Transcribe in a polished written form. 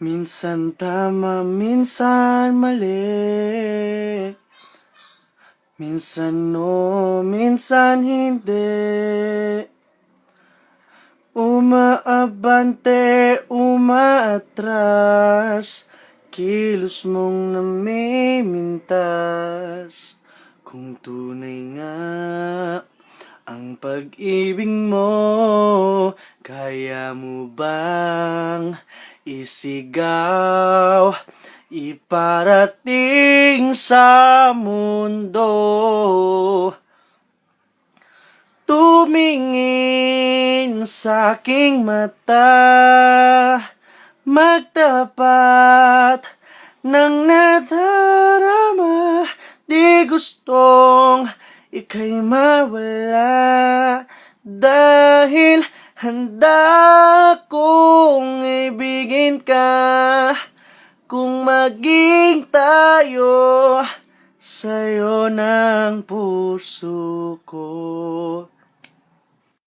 Minsan tama, minsan mali. Minsan no, minsan hindi. Umaabante, umaatras, kilos mong namimintas. Kung tunay nga ang pag-ibig mo, kaya mo bang isigaw, iparating sa mundo? Tumingin sa aking mata, magtapat ng nadarama. Di gustong ika'y mawala, dahil handa kong ibigin ka. Kung maging tayo, sa'yo ng puso ko.